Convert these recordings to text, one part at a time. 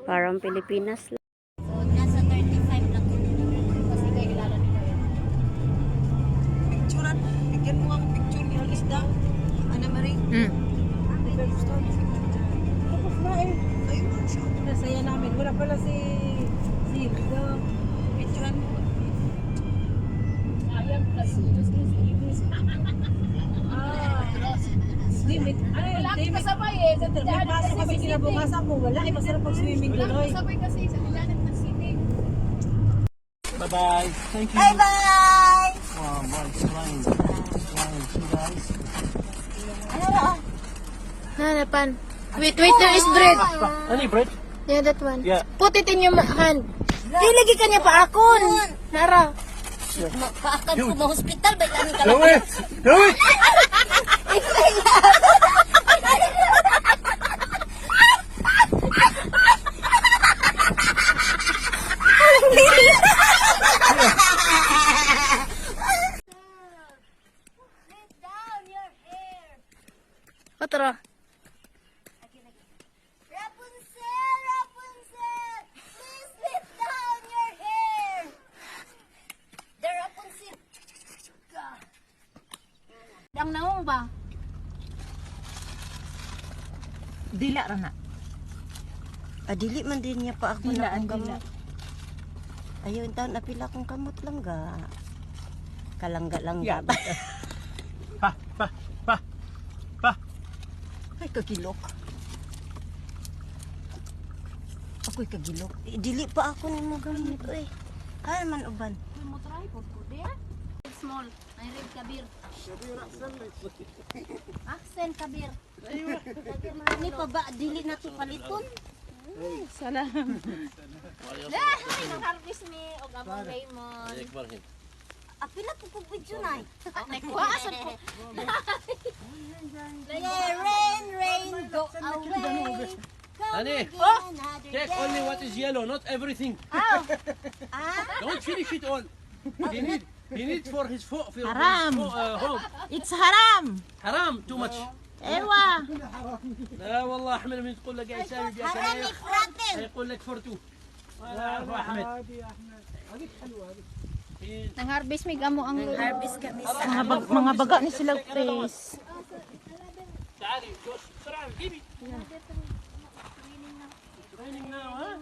Parang Pilipinas lang. So, nasa 35 lang. Kasi kayo kilala nila yun. Picturean, bigyan mo ang picture ni Isda. Ana Marie. Tapos na eh. Ayun lang siya. Nasaya namin. Wala pala si Hilda. Picturean mo. Sayang kasi. Limit. Ay, Wala limit. ka sabay eh. Sa May tindahan pasok kasi kinabukasan mo. Wala eh. Masarap pag-swimming Wala tuloy. ka sabay kasi sa tindahan ng swimming. Bye-bye. Thank you. Bye-bye! Oh, boy, it's flying. It's flying. See, guys? Hanapan. Wait, there is bread. Any bread? Yeah, that one. Yeah. Put it in your hand. Lagi ka niya pa akon. Nara. Paakan ko ma-hospital. Ba't ani ka Do it! Do it! down your hair. Otro. Rapunzel, Rapunzel, please let down your hair. The Rapunzel. Ang naong ba? Dila ra na. Dili man din niya pa ako Dila, na dila. kamot. Ayun, taon napila kong kamot lang ga. Kalangga-langga. Pa, pa, pa, pa. Ay, kagilok. Ako'y kagilok. Dili pa ako ni mo gamit. Uy, ay man uban. Mo try po po there. Small. Ay red kabir. Aksen kabir. Ni pa ba, dili na to paliton? Salam. Ay, nang-harvest ni og among Raymond. Apila po po video na. Nagkuhasan ko. Yeah, rain, rain, go away. Honey, take only what is yellow, not everything. Don't finish it all. He need for his Haram. home. It's haram. حرام too much. Ewa. لا والله احمد من تقول لك يا سامي يا سامي يقول لك فورتو. لا أخو احمد. Nang-harvest may gamo ang Harvest kami sa Mga baga ni sila face. تعالي جوش بسرعة جيبي. Raining now, huh?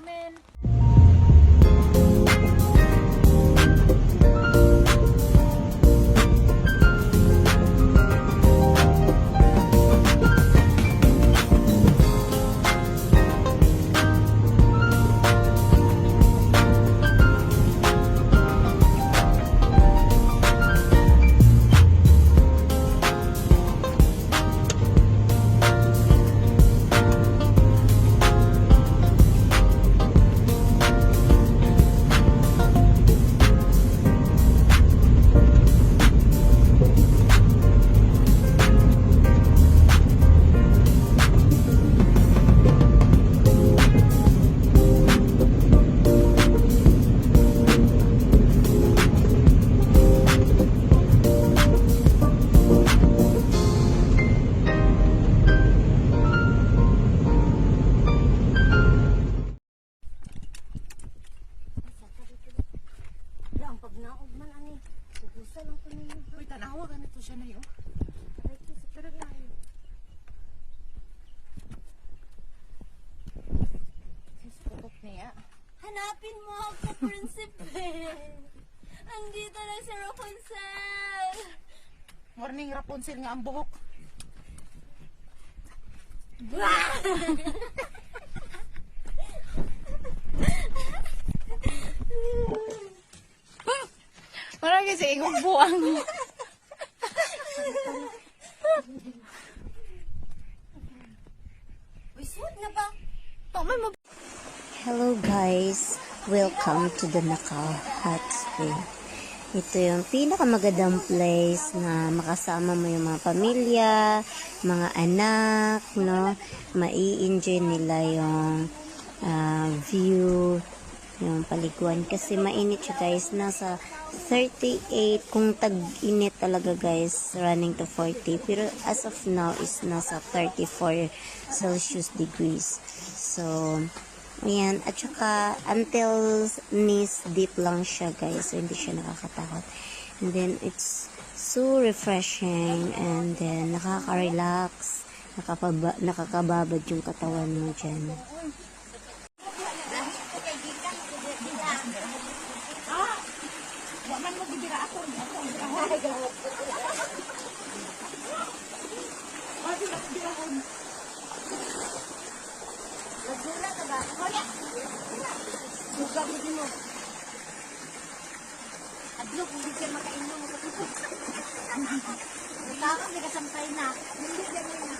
ang pagnaog man ani. Sugusa lang ko ninyo. Uy, tanawa ganito siya na yun. Putok niya. Hanapin mo ako, Prinsipe. Andito na si Rapunzel. Morning Rapunzel nga ang buhok. Parang kasi ikong buwang. Uy, suot na ba? Hello guys, welcome to the Nakao Hot Spring. Ito yung pinakamagandang place na makasama mo yung mga pamilya, mga anak, no? Mai-enjoy nila yung view, yung paliguan. Kasi mainit siya guys, nasa 38, kung tag-init talaga guys, running to 40. Pero as of now is nasa 34 Celsius degrees. So, Ayan, at saka until knees deep lang siya guys, so hindi siya nakakatakot. And then it's so refreshing and then nakaka-relax, nakakababad yung katawan mo dyan. Adlok, hindi ka makainom. Tapos, hindi ka sampay na. Hindi ka